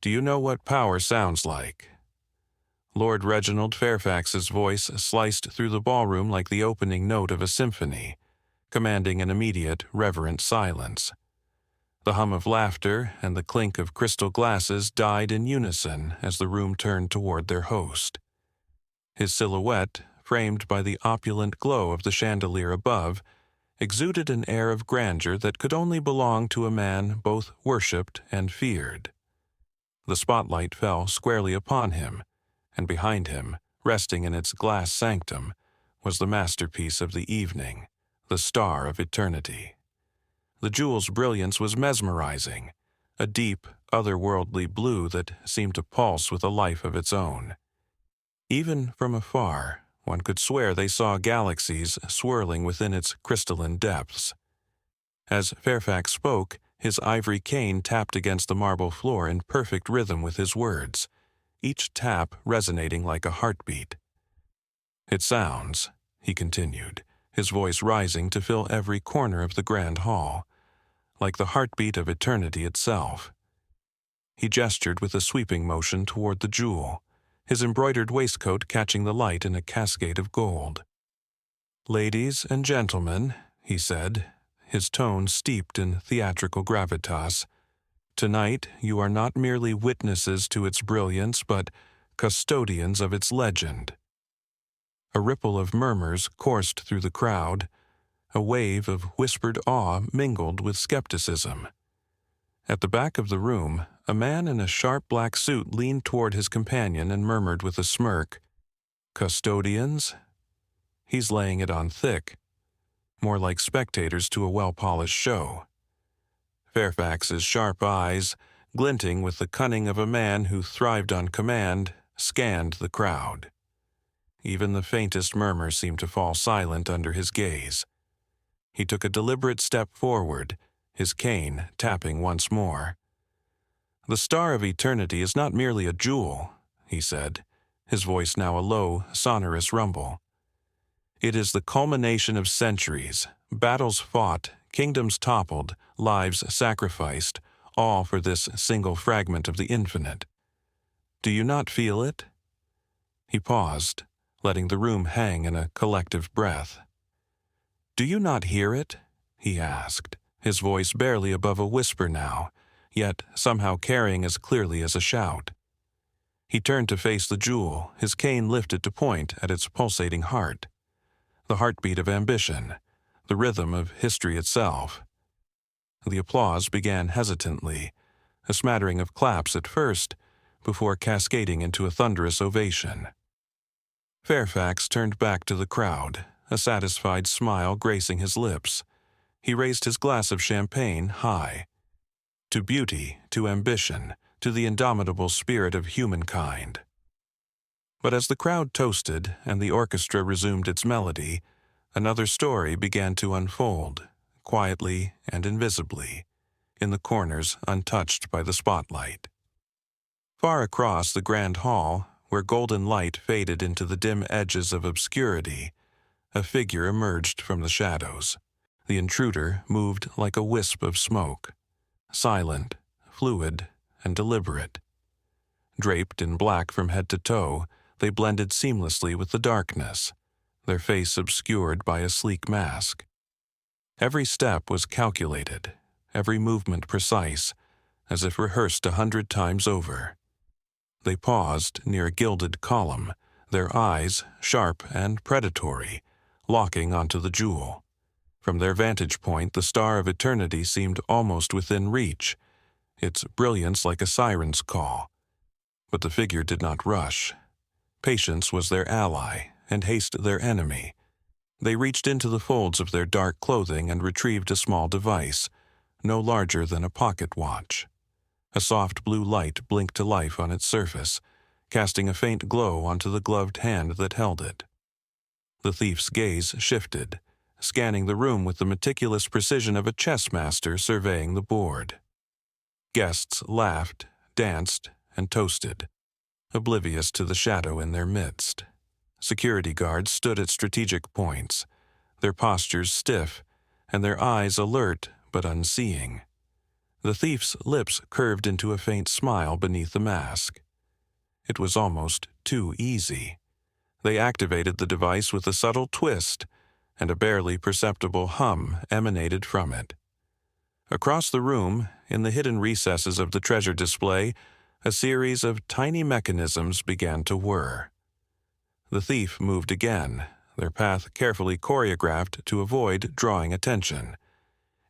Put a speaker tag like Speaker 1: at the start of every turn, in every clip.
Speaker 1: Do you know what power sounds like? Lord Reginald Fairfax's voice sliced through the ballroom like the opening note of a symphony, commanding an immediate, reverent silence. The hum of laughter and the clink of crystal glasses died in unison as the room turned toward their host. His silhouette, framed by the opulent glow of the chandelier above, exuded an air of grandeur that could only belong to a man both worshipped and feared. The spotlight fell squarely upon him, and behind him, resting in its glass sanctum, was the masterpiece of the evening, the star of eternity. The jewel's brilliance was mesmerizing, a deep, otherworldly blue that seemed to pulse with a life of its own. Even from afar, one could swear they saw galaxies swirling within its crystalline depths. As Fairfax spoke, his ivory cane tapped against the marble floor in perfect rhythm with his words, each tap resonating like a heartbeat. "It sounds," he continued, his voice rising to fill every corner of the grand hall, "like the heartbeat of eternity itself." He gestured with a sweeping motion toward the jewel, his embroidered waistcoat catching the light in a cascade of gold. "Ladies and gentlemen," he said, his tone steeped in theatrical gravitas, "tonight you are not merely witnesses to its brilliance, but custodians of its legend." A ripple of murmurs coursed through the crowd, a wave of whispered awe mingled with skepticism. At the back of the room, a man in a sharp black suit leaned toward his companion and murmured with a smirk, "Custodians? He's laying it on thick, more like spectators to a well-polished show." Fairfax's sharp eyes, glinting with the cunning of a man who thrived on command, scanned the crowd. Even the faintest murmur seemed to fall silent under his gaze. He took a deliberate step forward, his cane tapping once more. "The star of eternity is not merely a jewel," he said, his voice now a low, sonorous rumble. "It is the culmination of centuries, battles fought, kingdoms toppled, lives sacrificed, all for this single fragment of the infinite. Do you not feel it?" He paused, letting the room hang in a collective breath. "Do you not hear it?" he asked, his voice barely above a whisper now, yet somehow carrying as clearly as a shout. He turned to face the jewel, his cane lifted to point at its pulsating heart. The heartbeat of ambition, the rhythm of history itself. The applause began hesitantly, a smattering of claps at first, before cascading into a thunderous ovation. Fairfax turned back to the crowd, a satisfied smile gracing his lips. He raised his glass of champagne high. To beauty, to ambition, to the indomitable spirit of humankind. But as the crowd toasted and the orchestra resumed its melody, another story began to unfold, quietly and invisibly, in the corners untouched by the spotlight. Far across the grand hall, where golden light faded into the dim edges of obscurity, a figure emerged from the shadows. The intruder moved like a wisp of smoke, silent, fluid, and deliberate. Draped in black from head to toe, they blended seamlessly with the darkness, their face obscured by a sleek mask. Every step was calculated, every movement precise, as if rehearsed 100 times over. They paused near a gilded column, their eyes, sharp and predatory, locking onto the jewel. From their vantage point, the star of eternity seemed almost within reach, its brilliance like a siren's call. But the figure did not rush. Patience was their ally, and haste their enemy. They reached into the folds of their dark clothing and retrieved a small device, no larger than a pocket watch. A soft blue light blinked to life on its surface, casting a faint glow onto the gloved hand that held it. The thief's gaze shifted, scanning the room with the meticulous precision of a chess master surveying the board. Guests laughed, danced, and toasted, oblivious to the shadow in their midst. Security guards stood at strategic points, their postures stiff and their eyes alert but unseeing. The thief's lips curved into a faint smile beneath the mask. It was almost too easy. They activated the device with a subtle twist, and a barely perceptible hum emanated from it. Across the room, in the hidden recesses of the treasure display, a series of tiny mechanisms began to whir. The thief moved again, their path carefully choreographed to avoid drawing attention.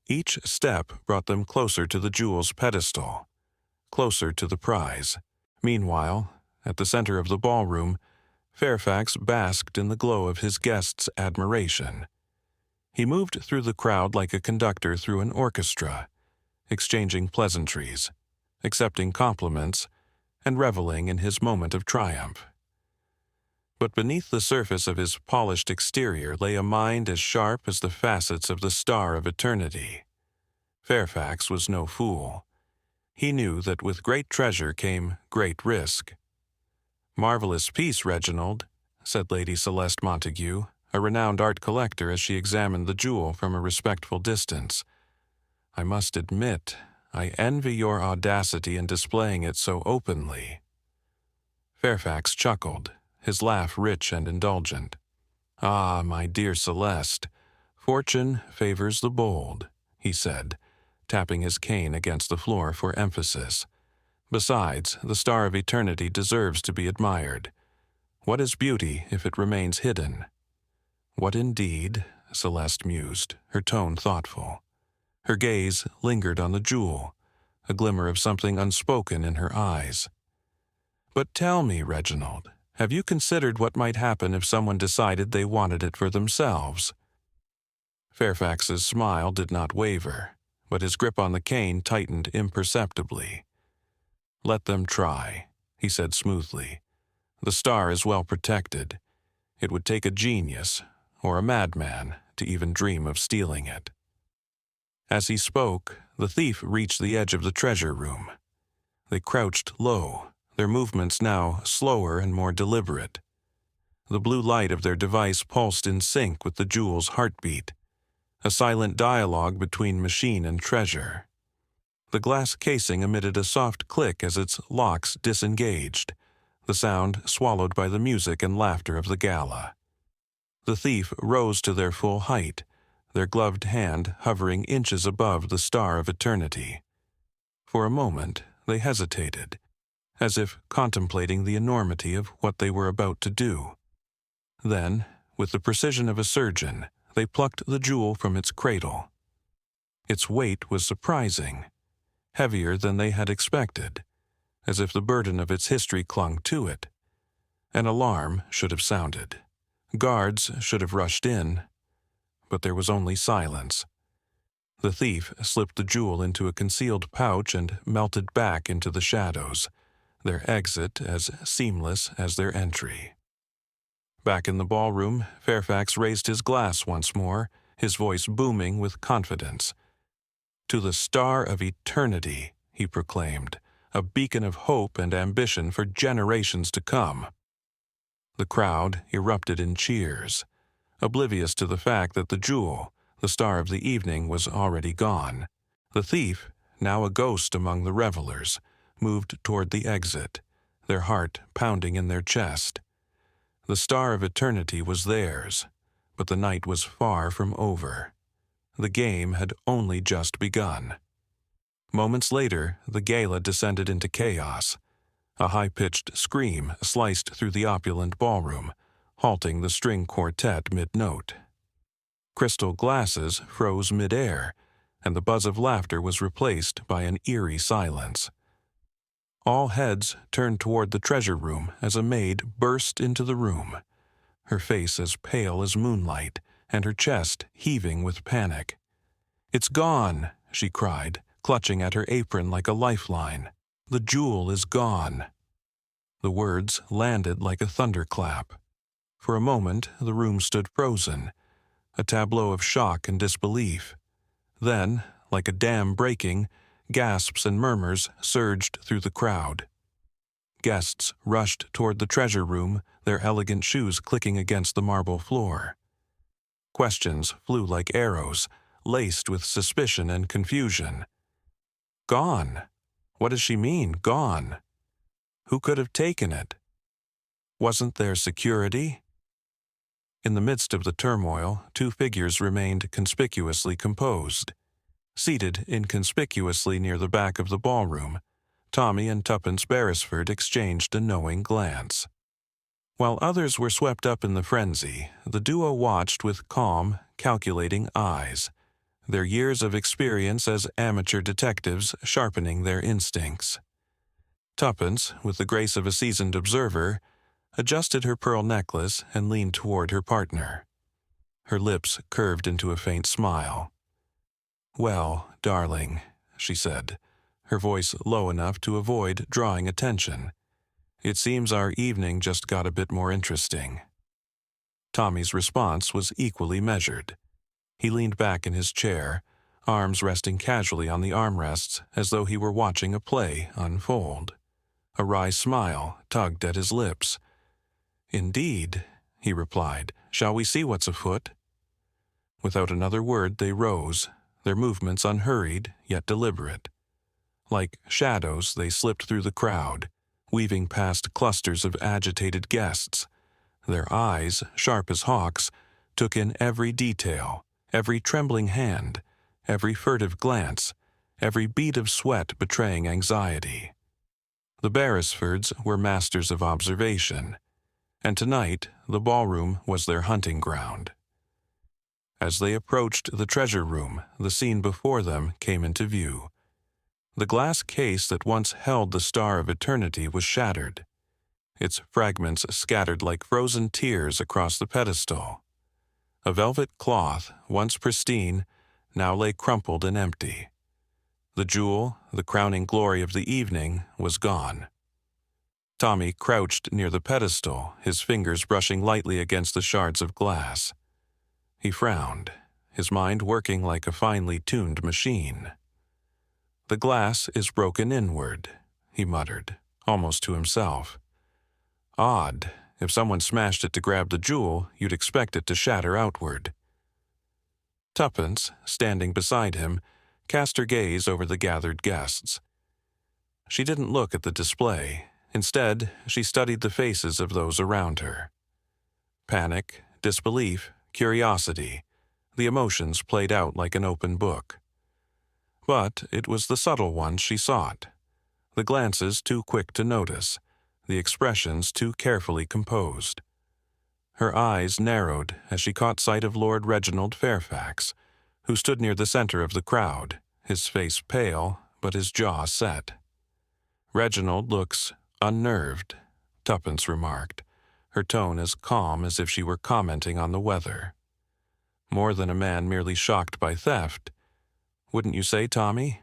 Speaker 1: Each step brought them closer to the jewel's pedestal, closer to the prize. Meanwhile, at the center of the ballroom, Fairfax basked in the glow of his guests' admiration. He moved through the crowd like a conductor through an orchestra, exchanging pleasantries, accepting compliments, and reveling in his moment of triumph. But beneath the surface of his polished exterior lay a mind as sharp as the facets of the star of eternity. Fairfax was no fool. He knew that with great treasure came great risk. "Marvelous piece, Reginald," said Lady Celeste Montague, a renowned art collector, as she examined the jewel from a respectful distance. "I must admit, I envy your audacity in displaying it so openly." Fairfax chuckled, his laugh rich and indulgent. "Ah, my dear Celeste, fortune favors the bold," he said, tapping his cane against the floor for emphasis. "Besides, the star of eternity deserves to be admired. What is beauty if it remains hidden?" "What indeed?" Celeste mused, her tone thoughtful. Her gaze lingered on the jewel, a glimmer of something unspoken in her eyes. "But tell me, Reginald, have you considered what might happen if someone decided they wanted it for themselves?" Fairfax's smile did not waver, but his grip on the cane tightened imperceptibly. "Let them try," he said smoothly. "The star is well protected. It would take a genius, or a madman, to even dream of stealing it." As he spoke, the thief reached the edge of the treasure room. They crouched low, their movements now slower and more deliberate. The blue light of their device pulsed in sync with the jewel's heartbeat, a silent dialogue between machine and treasure. The glass casing emitted a soft click as its locks disengaged, the sound swallowed by the music and laughter of the gala. The thief rose to their full height, their gloved hand hovering inches above the star of eternity. For a moment, they hesitated, as if contemplating the enormity of what they were about to do. Then, with the precision of a surgeon, they plucked the jewel from its cradle. Its weight was surprising, heavier than they had expected, as if the burden of its history clung to it. An alarm should have sounded. Guards should have rushed in, but there was only silence. The thief slipped the jewel into a concealed pouch and melted back into the shadows, their exit as seamless as their entry. Back in the ballroom, Fairfax raised his glass once more, his voice booming with confidence. "To the star of eternity," he proclaimed, "a beacon of hope and ambition for generations to come." The crowd erupted in cheers, oblivious to the fact that the jewel, the star of the evening, was already gone. The thief, now a ghost among the revelers, moved toward the exit, their heart pounding in their chest. The star of eternity was theirs, but the night was far from over. The game had only just begun. Moments later, the gala descended into chaos. A high-pitched scream sliced through the opulent ballroom, halting the string quartet mid-note. Crystal glasses froze mid-air, and the buzz of laughter was replaced by an eerie silence. All heads turned toward the treasure room as a maid burst into the room, her face as pale as moonlight and her chest heaving with panic. "It's gone," she cried, clutching at her apron like a lifeline. "The jewel is gone." The words landed like a thunderclap. For a moment, the room stood frozen, a tableau of shock and disbelief. Then, like a dam breaking, gasps and murmurs surged through the crowd. Guests rushed toward the treasure room, their elegant shoes clicking against the marble floor. Questions flew like arrows, laced with suspicion and confusion. Gone. What does she mean, gone? Who could have taken it? Wasn't there security? In the midst of the turmoil, two figures remained conspicuously composed. Seated inconspicuously near the back of the ballroom, Tommy and Tuppence Beresford exchanged a knowing glance. While others were swept up in the frenzy, the duo watched with calm, calculating eyes, their years of experience as amateur detectives sharpening their instincts. Tuppence, with the grace of a seasoned observer, adjusted her pearl necklace and leaned toward her partner. Her lips curved into a faint smile. "Well, darling," she said, her voice low enough to avoid drawing attention, "it seems our evening just got a bit more interesting." Tommy's response was equally measured. He leaned back in his chair, arms resting casually on the armrests as though he were watching a play unfold. A wry smile tugged at his lips. "Indeed," he replied. "Shall we see what's afoot?" Without another word they rose, their movements unhurried yet deliberate. Like shadows they slipped through the crowd, weaving past clusters of agitated guests. Their eyes, sharp as hawks, took in every detail, every trembling hand, every furtive glance, every bead of sweat betraying anxiety. The Beresfords were masters of observation, and tonight the ballroom was their hunting ground. As they approached the treasure room, the scene before them came into view. The glass case that once held the Star of Eternity was shattered, its fragments scattered like frozen tears across the pedestal. A velvet cloth, once pristine, now lay crumpled and empty. The jewel, the crowning glory of the evening, was gone. Tommy crouched near the pedestal, his fingers brushing lightly against the shards of glass. He frowned, his mind working like a finely tuned machine. "The glass is broken inward," he muttered, almost to himself. "Odd. If someone smashed it to grab the jewel, you'd expect it to shatter outward." Tuppence, standing beside him, cast her gaze over the gathered guests. She didn't look at the display. Instead, she studied the faces of those around her. Panic, disbelief, curiosity, the emotions played out like an open book. But it was the subtle ones she sought, the glances too quick to notice, the expressions too carefully composed. Her eyes narrowed as she caught sight of Lord Reginald Fairfax, who stood near the center of the crowd, his face pale, but his jaw set. "Reginald looks unnerved," Tuppence remarked, her tone as calm as if she were commenting on the weather. "More than a man merely shocked by theft. Wouldn't you say, Tommy?"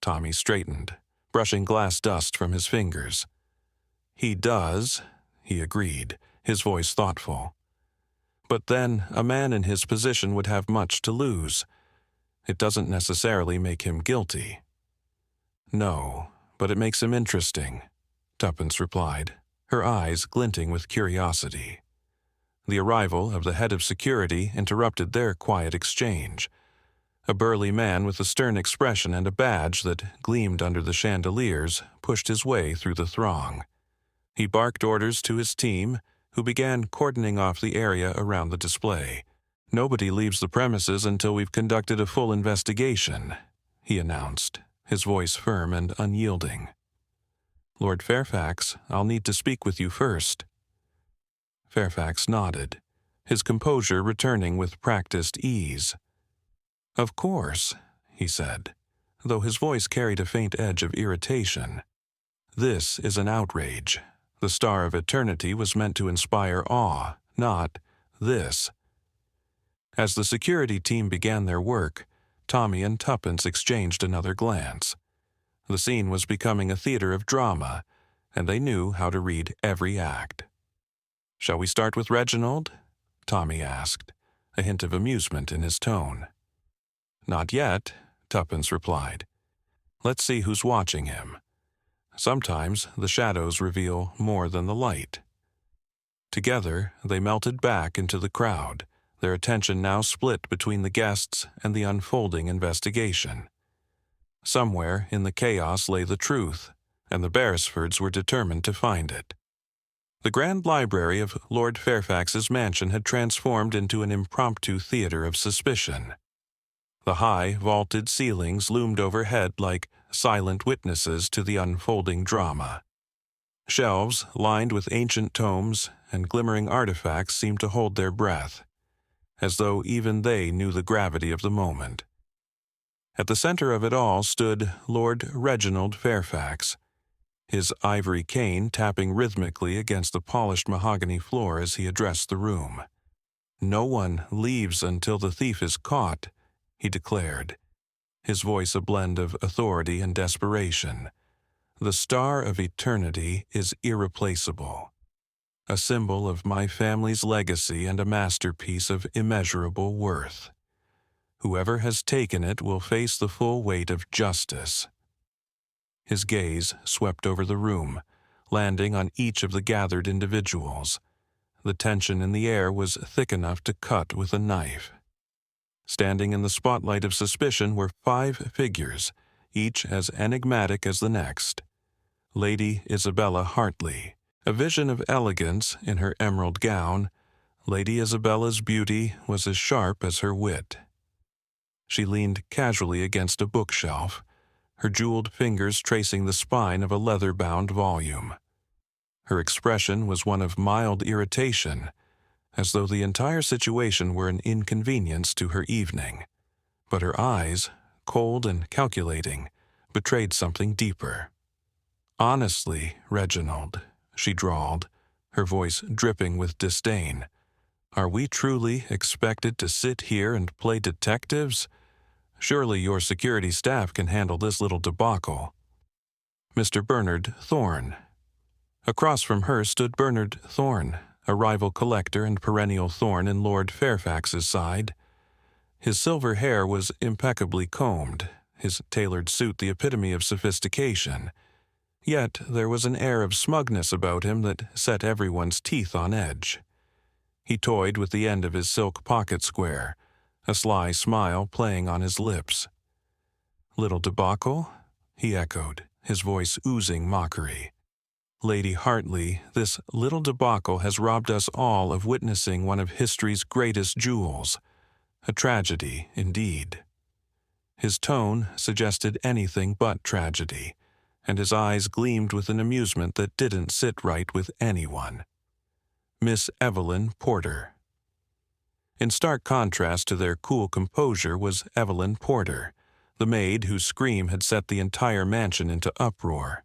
Speaker 1: Tommy straightened, brushing glass dust from his fingers. "He does," he agreed, his voice thoughtful. "But then a man in his position would have much to lose. It doesn't necessarily make him guilty." "No, but it makes him interesting," Tuppence replied, her eyes glinting with curiosity. The arrival of the head of security interrupted their quiet exchange. A burly man with a stern expression and a badge that gleamed under the chandeliers pushed his way through the throng. He barked orders to his team, who began cordoning off the area around the display. "Nobody leaves the premises until we've conducted a full investigation," he announced, his voice firm and unyielding. "Lord Fairfax, I'll need to speak with you first." Fairfax nodded, his composure returning with practiced ease. "Of course," he said, though his voice carried a faint edge of irritation. "This is an outrage. The Star of Eternity was meant to inspire awe, not this." As the security team began their work, Tommy and Tuppence exchanged another glance. The scene was becoming a theater of drama, and they knew how to read every act. "Shall we start with Reginald?" Tommy asked, a hint of amusement in his tone. "Not yet," Tuppence replied. "Let's see who's watching him. Sometimes the shadows reveal more than the light." Together, they melted back into the crowd, their attention now split between the guests and the unfolding investigation. Somewhere in the chaos lay the truth, and the Beresfords were determined to find it. The grand library of Lord Fairfax's mansion had transformed into an impromptu theater of suspicion. The high, vaulted ceilings loomed overhead like silent witnesses to the unfolding drama. Shelves, lined with ancient tomes and glimmering artifacts, seemed to hold their breath, as though even they knew the gravity of the moment. At the center of it all stood Lord Reginald Fairfax, his ivory cane tapping rhythmically against the polished mahogany floor as he addressed the room. "No one leaves until the thief is caught," he declared, his voice a blend of authority and desperation. "The star of eternity is irreplaceable, a symbol of my family's legacy and a masterpiece of immeasurable worth. Whoever has taken it will face the full weight of justice." His gaze swept over the room, landing on each of the gathered individuals. The tension in the air was thick enough to cut with a knife. Standing in the spotlight of suspicion were 5 figures, each as enigmatic as the next. Lady Isabella Hartley, a vision of elegance in her emerald gown. Lady Isabella's beauty was as sharp as her wit. She leaned casually against a bookshelf, her jeweled fingers tracing the spine of a leather-bound volume. Her expression was one of mild irritation, as though the entire situation were an inconvenience to her evening. But her eyes, cold and calculating, betrayed something deeper. "Honestly, Reginald," she drawled, her voice dripping with disdain, "are we truly expected to sit here and play detectives? Surely your security staff can handle this little debacle." Mr. Bernard Thorne. Across from her stood Bernard Thorne, a rival collector and perennial thorn in Lord Fairfax's side. His silver hair was impeccably combed, his tailored suit the epitome of sophistication. Yet there was an air of smugness about him that set everyone's teeth on edge. He toyed with the end of his silk pocket square, a sly smile playing on his lips. "Little debacle?" he echoed, his voice oozing mockery. "Lady Hartley, this little debacle has robbed us all of witnessing one of history's greatest jewels. A tragedy, indeed." His tone suggested anything but tragedy, and his eyes gleamed with an amusement that didn't sit right with anyone. Miss Evelyn Porter. In stark contrast to their cool composure was Evelyn Porter, the maid whose scream had set the entire mansion into uproar.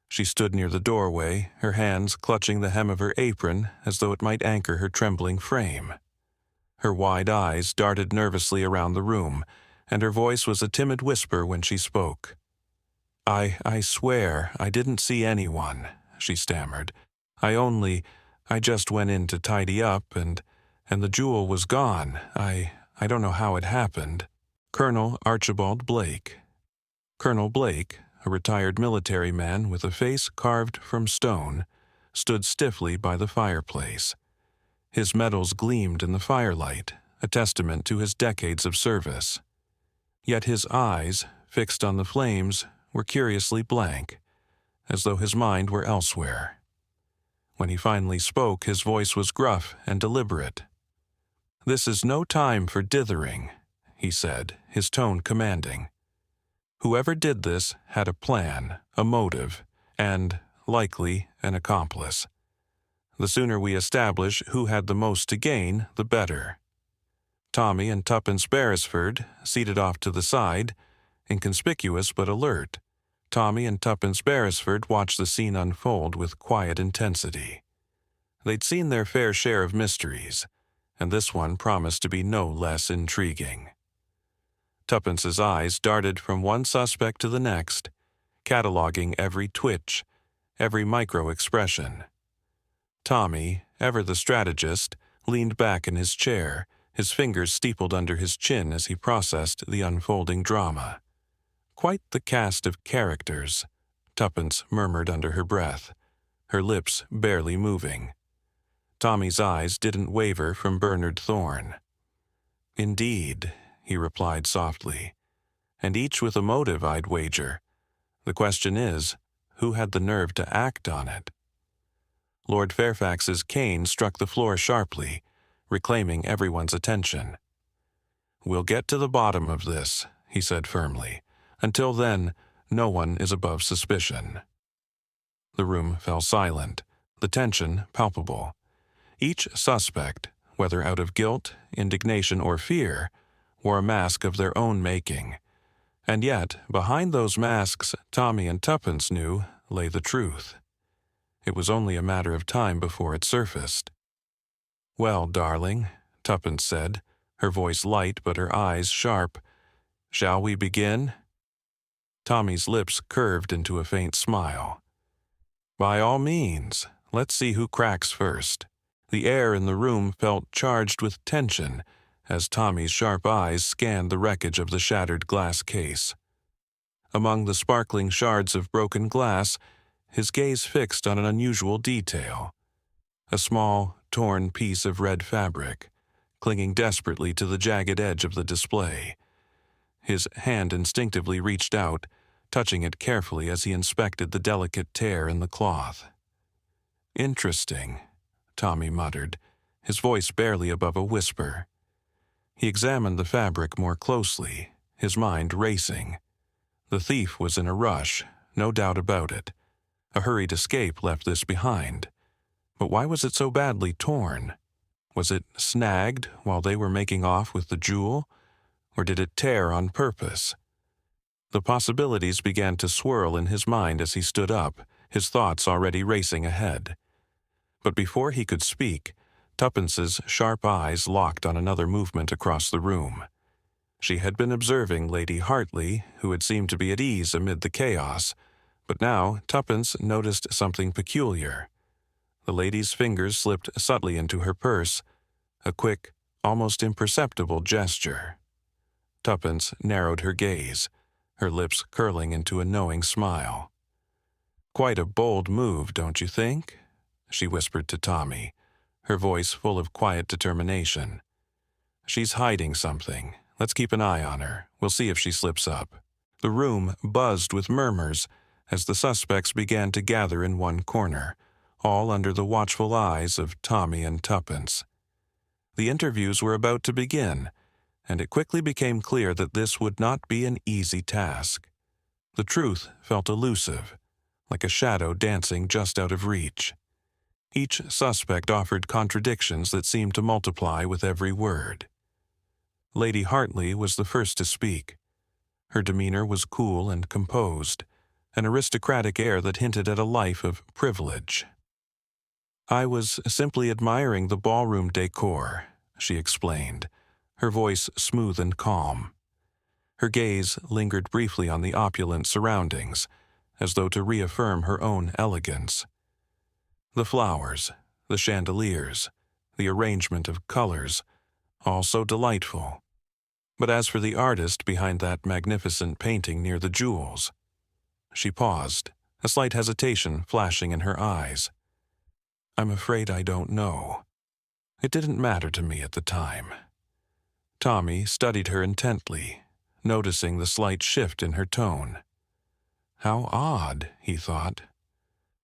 Speaker 1: She stood near the doorway, her hands clutching the hem of her apron as though it might anchor her trembling frame. Her wide eyes darted nervously around the room, and her voice was a timid whisper when she spoke. I swear I didn't see anyone," she stammered. I just went in to tidy up, and the jewel was gone. I don't know how it happened." Colonel Archibald Blake. Colonel Blake, a retired military man with a face carved from stone, stood stiffly by the fireplace. His medals gleamed in the firelight, a testament to his decades of service. Yet his eyes, fixed on the flames, were curiously blank, as though his mind were elsewhere. When he finally spoke, his voice was gruff and deliberate. "This is no time for dithering," he said, his tone commanding. "Whoever did this had a plan, a motive, and, likely, an accomplice. The sooner we establish who had the most to gain, the better." Tommy and Tuppence Beresford, seated off to the side, inconspicuous but alert, Tommy and Tuppence Beresford watched the scene unfold with quiet intensity. They'd seen their fair share of mysteries, and this one promised to be no less intriguing. Tuppence's eyes darted from one suspect to the next, cataloging every twitch, every micro-expression. Tommy, ever the strategist, leaned back in his chair, his fingers steepled under his chin as he processed the unfolding drama. "Quite the cast of characters," Tuppence murmured under her breath, her lips barely moving. Tommy's eyes didn't waver from Bernard Thorne. "Indeed," he replied softly, and each with a motive, I'd wager. The question is, who had the nerve to act on it? Lord Fairfax's cane struck the floor sharply, reclaiming everyone's attention. "We'll get to the bottom of this," he said firmly. "Until then, no one is above suspicion." The room fell silent, the tension palpable. Each suspect, whether out of guilt, indignation, or fear, wore a mask of their own making. And yet, behind those masks, Tommy and Tuppence knew, lay the truth. It was only a matter of time before it surfaced. "Well, darling," Tuppence said, her voice light but her eyes sharp, "shall we begin?" Tommy's lips curved into a faint smile. "By all means, let's see who cracks first." The air in the room felt charged with tension as Tommy's sharp eyes scanned the wreckage of the shattered glass case. Among the sparkling shards of broken glass, his gaze fixed on an unusual detail. A small, torn piece of red fabric, clinging desperately to the jagged edge of the display. His hand instinctively reached out, touching it carefully as he inspected the delicate tear in the cloth. "Interesting," Tommy muttered, his voice barely above a whisper. He examined the fabric more closely, his mind racing. The thief was in a rush, no doubt about it. A hurried escape left this behind. But why was it so badly torn? Was it snagged while they were making off with the jewel? Or did it tear on purpose? The possibilities began to swirl in his mind as he stood up, his thoughts already racing ahead. But before he could speak, Tuppence's sharp eyes locked on another movement across the room. She had been observing Lady Hartley, who had seemed to be at ease amid the chaos, but now Tuppence noticed something peculiar. The lady's fingers slipped subtly into her purse, a quick, almost imperceptible gesture. Tuppence narrowed her gaze, her lips curling into a knowing smile. "Quite a bold move, don't you think?" she whispered to Tommy, her voice full of quiet determination. "She's hiding something. Let's keep an eye on her. We'll see if she slips up." The room buzzed with murmurs as the suspects began to gather in one corner, all under the watchful eyes of Tommy and Tuppence. The interviews were about to begin, and it quickly became clear that this would not be an easy task. The truth felt elusive, like a shadow dancing just out of reach. Each suspect offered contradictions that seemed to multiply with every word. Lady Hartley was the first to speak. Her demeanor was cool and composed, an aristocratic air that hinted at a life of privilege. "I was simply admiring the ballroom decor," she explained, her voice smooth and calm. Her gaze lingered briefly on the opulent surroundings, as though to reaffirm her own elegance. The flowers, the chandeliers, the arrangement of colors, all so delightful. But as for the artist behind that magnificent painting near the jewels— She paused, a slight hesitation flashing in her eyes. "I'm afraid I don't know. It didn't matter to me at the time." Tommy studied her intently, noticing the slight shift in her tone. How odd, he thought.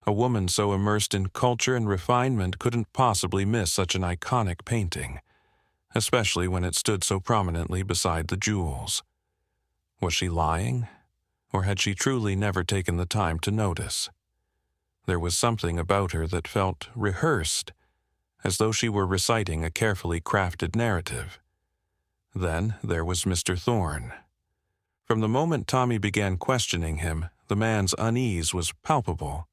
Speaker 1: A woman so immersed in culture and refinement couldn't possibly miss such an iconic painting, especially when it stood so prominently beside the jewels. Was she lying? Or had she truly never taken the time to notice? There was something about her that felt rehearsed, as though she were reciting a carefully crafted narrative. Then there was Mr. Thorne. From the moment Tommy began questioning him, the man's unease was palpable.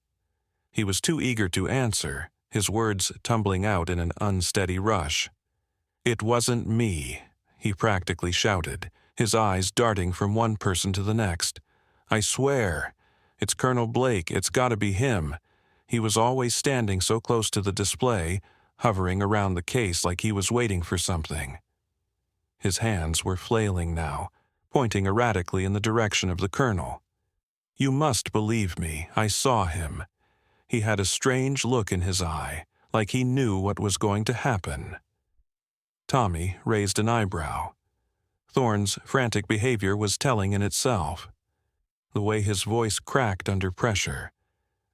Speaker 1: He was too eager to answer, his words tumbling out in an unsteady rush. "It wasn't me," he practically shouted, his eyes darting from one person to the next. "I swear. It's Colonel Blake. It's got to be him. He was always standing so close to the display, hovering around the case like he was waiting for something." His hands were flailing now, pointing erratically in the direction of the colonel. "You must believe me. I saw him. He had a strange look in his eye, like he knew what was going to happen." Tommy raised an eyebrow. Thorne's frantic behavior was telling in itself. The way his voice cracked under pressure,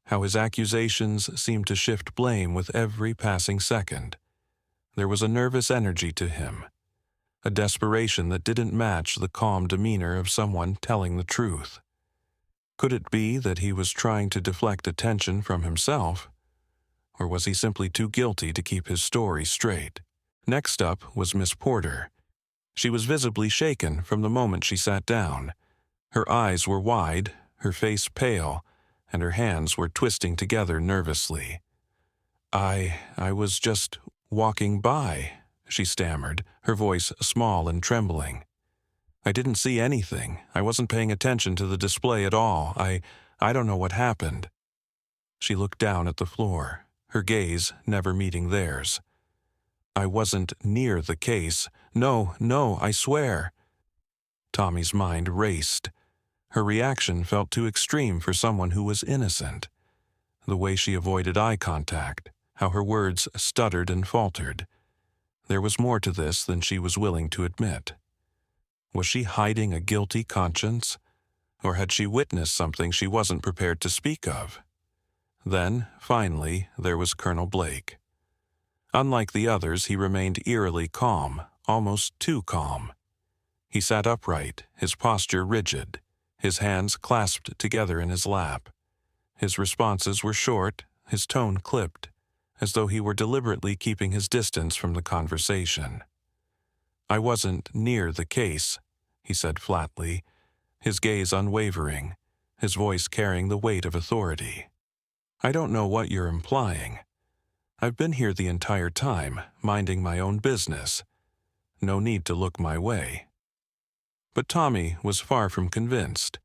Speaker 1: how his accusations seemed to shift blame with every passing second. There was a nervous energy to him, a desperation that didn't match the calm demeanor of someone telling the truth. Could it be that he was trying to deflect attention from himself? Or was he simply too guilty to keep his story straight? Next up was Miss Porter. She was visibly shaken from the moment she sat down. Her eyes were wide, her face pale, and her hands were twisting together nervously. I was just walking by," she stammered, her voice small and trembling. "I didn't see anything. I wasn't paying attention to the display at all. I don't know what happened." She looked down at the floor, her gaze never meeting theirs. "I wasn't near the case. No, I swear." Tommy's mind raced. Her reaction felt too extreme for someone who was innocent. The way she avoided eye contact, how her words stuttered and faltered. There was more to this than she was willing to admit. Was she hiding a guilty conscience? Or had she witnessed something she wasn't prepared to speak of? Then, finally, there was Colonel Blake. Unlike the others, he remained eerily calm, almost too calm. He sat upright, his posture rigid, his hands clasped together in his lap. His responses were short, his tone clipped, as though he were deliberately keeping his distance from the conversation. "I wasn't near the case," he said flatly, his gaze unwavering, his voice carrying the weight of authority. "I don't know what you're implying. I've been here the entire time, minding my own business. No need to look my way." But Tommy was far from convinced.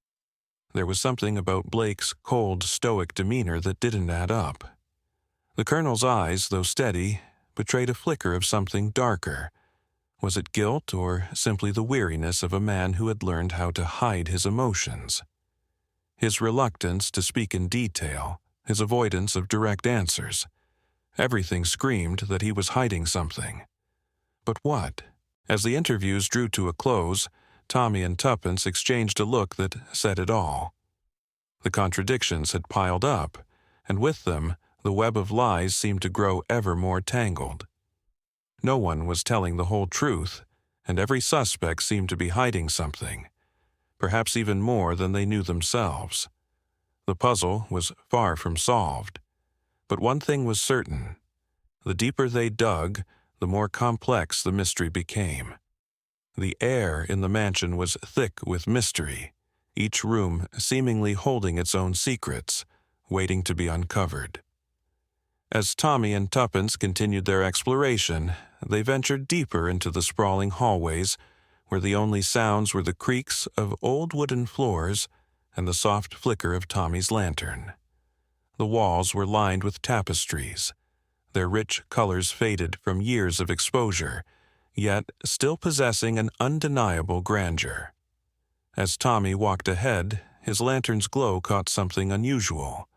Speaker 1: There was something about Blake's cold, stoic demeanor that didn't add up. The Colonel's eyes, though steady, betrayed a flicker of something darker. Was it guilt or simply the weariness of a man who had learned how to hide his emotions? His reluctance to speak in detail, his avoidance of direct answers, everything screamed that he was hiding something. But what? As the interviews drew to a close, Tommy and Tuppence exchanged a look that said it all. The contradictions had piled up, and with them, the web of lies seemed to grow ever more tangled. No one was telling the whole truth, and every suspect seemed to be hiding something, perhaps even more than they knew themselves. The puzzle was far from solved. But one thing was certain. The deeper they dug, the more complex the mystery became. The air in the mansion was thick with mystery, each room seemingly holding its own secrets, waiting to be uncovered. As Tommy and Tuppence continued their exploration, they ventured deeper into the sprawling hallways, where the only sounds were the creaks of old wooden floors and the soft flicker of Tommy's lantern. The walls were lined with tapestries, their rich colors faded from years of exposure, yet still possessing an undeniable grandeur. As Tommy walked ahead, his lantern's glow caught something unusual,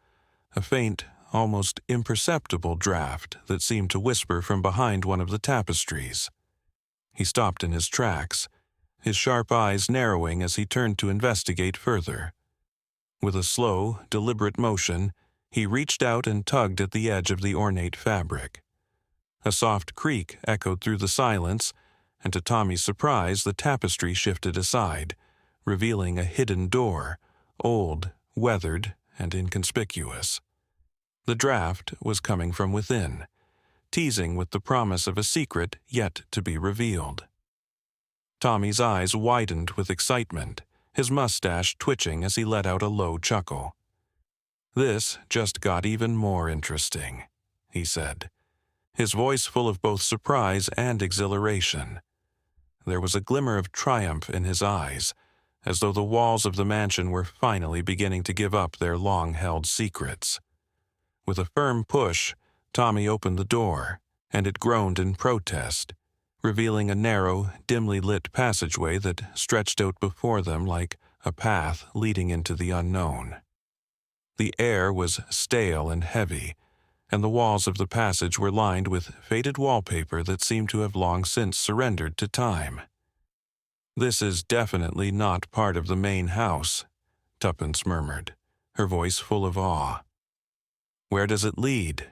Speaker 1: a faint, almost imperceptible draft that seemed to whisper from behind one of the tapestries. He stopped in his tracks, his sharp eyes narrowing as he turned to investigate further. With a slow, deliberate motion, he reached out and tugged at the edge of the ornate fabric. A soft creak echoed through the silence, and to Tommy's surprise, the tapestry shifted aside, revealing a hidden door, old, weathered, and inconspicuous. The draft was coming from within, teasing with the promise of a secret yet to be revealed. Tommy's eyes widened with excitement, his mustache twitching as he let out a low chuckle. "This just got even more interesting," he said, his voice full of both surprise and exhilaration. There was a glimmer of triumph in his eyes, as though the walls of the mansion were finally beginning to give up their long-held secrets. With a firm push, Tommy opened the door, and it groaned in protest, revealing a narrow, dimly lit passageway that stretched out before them like a path leading into the unknown. The air was stale and heavy, and the walls of the passage were lined with faded wallpaper that seemed to have long since surrendered to time. "This is definitely not part of the main house," Tuppence murmured, her voice full of awe. "Where does it lead?"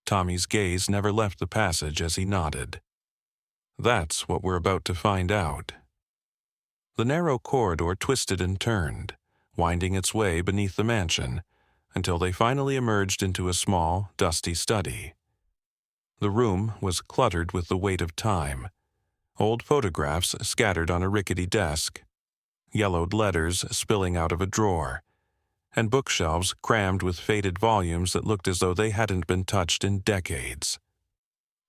Speaker 1: Tommy's gaze never left the passage as he nodded. "That's what we're about to find out." The narrow corridor twisted and turned, winding its way beneath the mansion, until they finally emerged into a small, dusty study. The room was cluttered with the weight of time. Old photographs scattered on a rickety desk, yellowed letters spilling out of a drawer, and bookshelves crammed with faded volumes that looked as though they hadn't been touched in decades.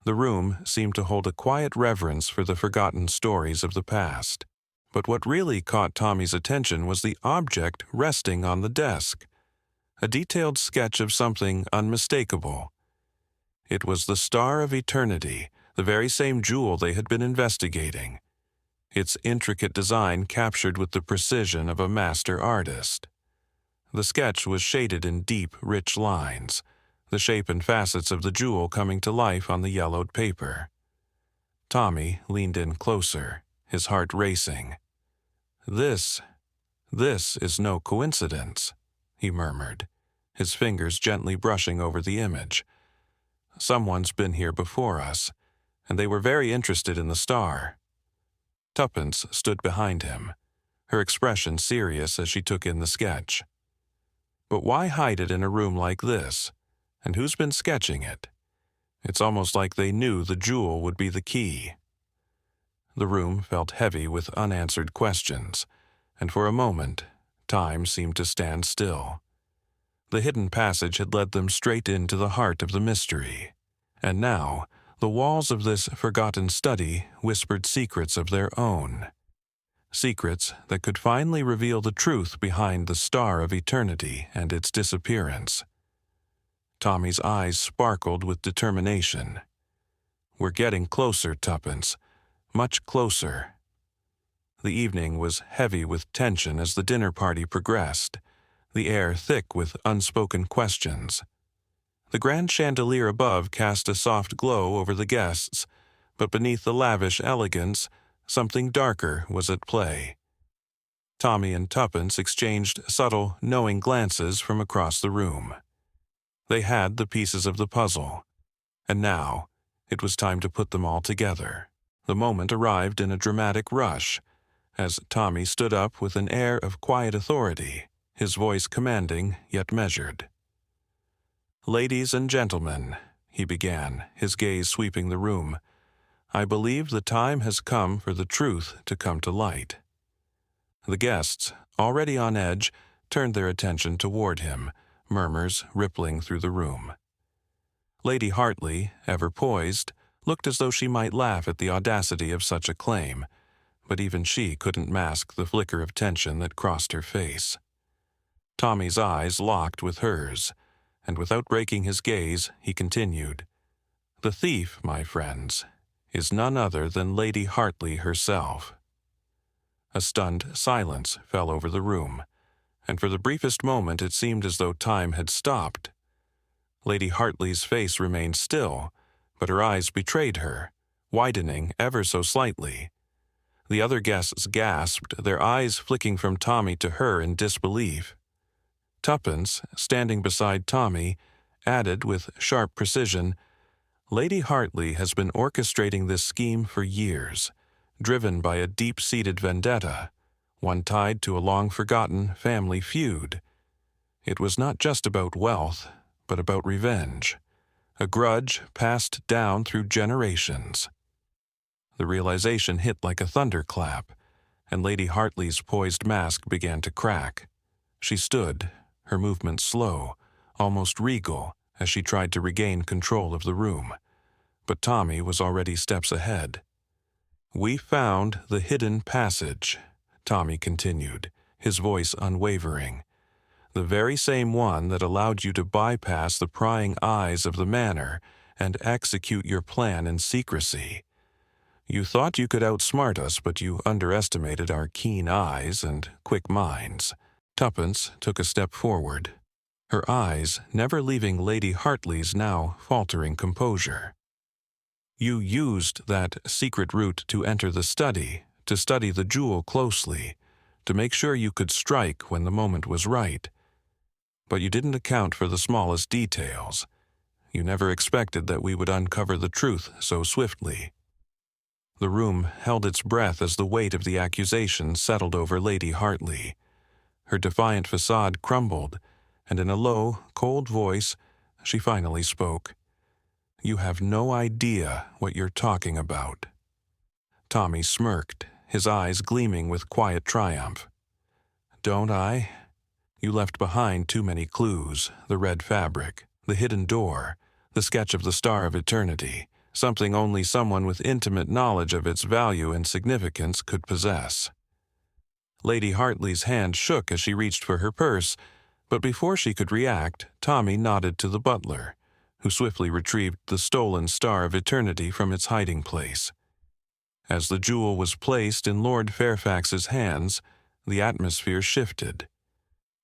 Speaker 1: The room seemed to hold a quiet reverence for the forgotten stories of the past. But what really caught Tommy's attention was the object resting on the desk, a detailed sketch of something unmistakable. It was the Star of Eternity, the very same jewel they had been investigating, its intricate design captured with the precision of a master artist. The sketch was shaded in deep, rich lines, the shape and facets of the jewel coming to life on the yellowed paper. Tommy leaned in closer, his heart racing. This is no coincidence," he murmured, his fingers gently brushing over the image. "Someone's been here before us, and they were very interested in the star." Tuppence stood behind him, her expression serious as she took in the sketch. "But why hide it in a room like this? And who's been sketching it? It's almost like they knew the jewel would be the key." The room felt heavy with unanswered questions, and for a moment, time seemed to stand still. The hidden passage had led them straight into the heart of the mystery, and now the walls of this forgotten study whispered secrets of their own. Secrets that could finally reveal the truth behind the Star of Eternity and its disappearance. Tommy's eyes sparkled with determination. "We're getting closer, Tuppence. Much closer." The evening was heavy with tension as the dinner party progressed, the air thick with unspoken questions. The grand chandelier above cast a soft glow over the guests, but beneath the lavish elegance, something darker was at play. Tommy and Tuppence exchanged subtle, knowing glances from across the room. They had the pieces of the puzzle, and now it was time to put them all together. The moment arrived in a dramatic rush, as Tommy stood up with an air of quiet authority, his voice commanding yet measured. "Ladies and gentlemen," he began, his gaze sweeping the room, "I believe the time has come for the truth to come to light." The guests, already on edge, turned their attention toward him, murmurs rippling through the room. Lady Hartley, ever poised, looked as though she might laugh at the audacity of such a claim, but even she couldn't mask the flicker of tension that crossed her face. Tommy's eyes locked with hers, and without breaking his gaze, he continued, "The thief, my friends, is none other than Lady Hartley herself." A stunned silence fell over the room, and for the briefest moment it seemed as though time had stopped. Lady Hartley's face remained still, but her eyes betrayed her, widening ever so slightly. The other guests gasped, their eyes flicking from Tommy to her in disbelief. Tuppence, standing beside Tommy, added with sharp precision, "Lady Hartley has been orchestrating this scheme for years, driven by a deep-seated vendetta, one tied to a long-forgotten family feud. It was not just about wealth, but about revenge, a grudge passed down through generations." The realization hit like a thunderclap, and Lady Hartley's poised mask began to crack. She stood, her movements slow, almost regal, as she tried to regain control of the room. But Tommy was already steps ahead. "We found the hidden passage," Tommy continued, his voice unwavering. "The very same one that allowed you to bypass the prying eyes of the manor and execute your plan in secrecy. You thought you could outsmart us, but you underestimated our keen eyes and quick minds." Tuppence took a step forward, her eyes never leaving Lady Hartley's now faltering composure. "You used that secret route to enter the study," to study the jewel closely, to make sure you could strike when the moment was right. But you didn't account for the smallest details. You never expected that we would uncover the truth so swiftly. The room held its breath as the weight of the accusation settled over Lady Hartley. Her defiant facade crumbled, and in a low, cold voice, she finally spoke. "You have no idea what you're talking about." Tommy smirked, his eyes gleaming with quiet triumph. "Don't I? You left behind too many clues, the red fabric, the hidden door, the sketch of the Star of Eternity, something only someone with intimate knowledge of its value and significance could possess." Lady Hartley's hand shook as she reached for her purse, but before she could react, Tommy nodded to the butler, who swiftly retrieved the stolen Star of Eternity from its hiding place. As the jewel was placed in Lord Fairfax's hands, the atmosphere shifted.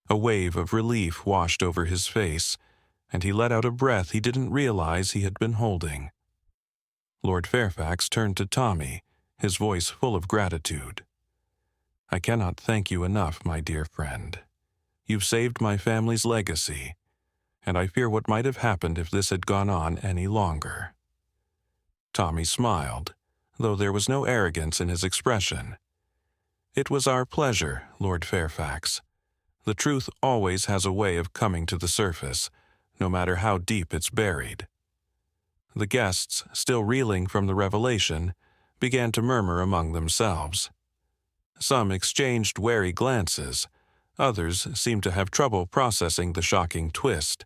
Speaker 1: A wave of relief washed over his face, and he let out a breath he didn't realize he had been holding. Lord Fairfax turned to Tommy, his voice full of gratitude. "I cannot thank you enough, my dear friend. You've saved my family's legacy, and I fear what might have happened if this had gone on any longer." Tommy smiled, though there was no arrogance in his expression. "It was our pleasure, Lord Fairfax. The truth always has a way of coming to the surface, no matter how deep it's buried." The guests, still reeling from the revelation, began to murmur among themselves. Some exchanged wary glances, others seemed to have trouble processing the shocking twist.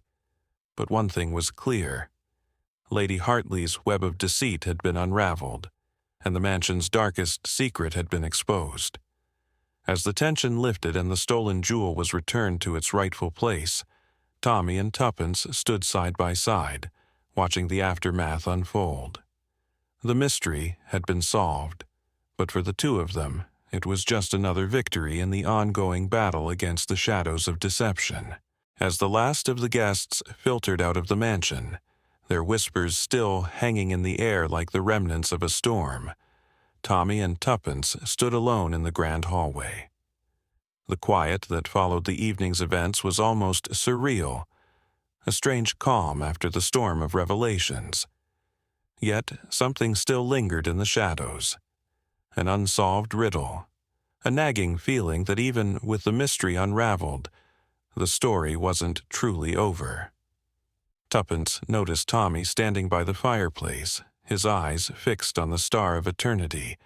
Speaker 1: But one thing was clear. Lady Hartley's web of deceit had been unraveled, and the mansion's darkest secret had been exposed. As the tension lifted and the stolen jewel was returned to its rightful place, Tommy and Tuppence stood side by side, watching the aftermath unfold. The mystery had been solved, but for the two of them, it was just another victory in the ongoing battle against the shadows of deception. As the last of the guests filtered out of the mansion, their whispers still hanging in the air like the remnants of a storm, Tommy and Tuppence stood alone in the grand hallway. The quiet that followed the evening's events was almost surreal, a strange calm after the storm of revelations. Yet something still lingered in the shadows, an unsolved riddle, a nagging feeling that even with the mystery unraveled, the story wasn't truly over. Tuppence noticed Tommy standing by the fireplace, his eyes fixed on the Star of Eternity,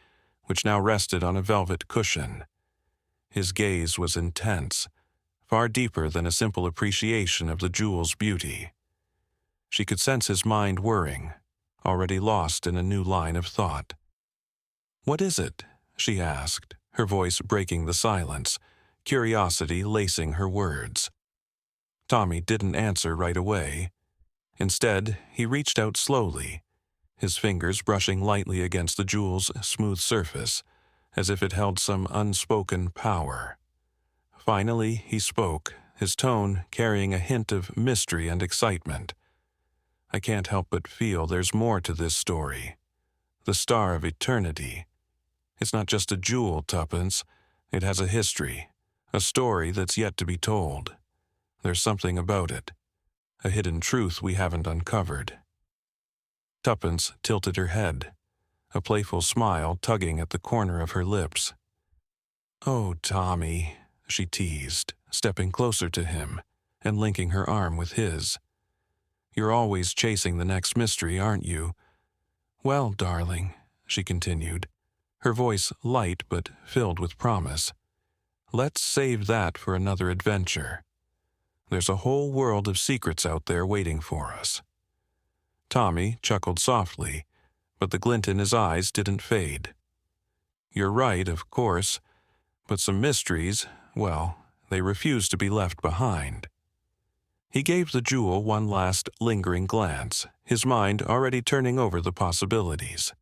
Speaker 1: which now rested on a velvet cushion. His gaze was intense, far deeper than a simple appreciation of the jewel's beauty. She could sense his mind whirring, already lost in a new line of thought. "What is it?" she asked, her voice breaking the silence, curiosity lacing her words. Tommy didn't answer right away. Instead, he reached out slowly, his fingers brushing lightly against the jewel's smooth surface, as if it held some unspoken power. Finally, he spoke, his tone carrying a hint of mystery and excitement. "I can't help but feel there's more to this story. The Star of Eternity. It's not just a jewel, Tuppence. It has a history, a story that's yet to be told. There's something about it, a hidden truth we haven't uncovered." Tuppence tilted her head, a playful smile tugging at the corner of her lips. "Oh, Tommy," she teased, stepping closer to him and linking her arm with his. "You're always chasing the next mystery, aren't you? Well, darling," she continued, her voice light but filled with promise, "let's save that for another adventure. There's a whole world of secrets out there waiting for us." Tommy chuckled softly, but the glint in his eyes didn't fade. "You're right, of course, but some mysteries, well, they refuse to be left behind." He gave the jewel one last lingering glance, his mind already turning over the possibilities.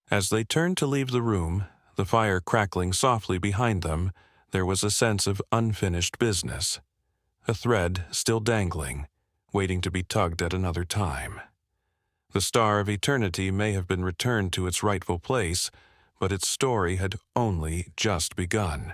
Speaker 1: As they turned to leave the room, the fire crackling softly behind them, there was a sense of unfinished business, a thread still dangling, waiting to be tugged at another time. The Star of Eternity may have been returned to its rightful place, but its story had only just begun.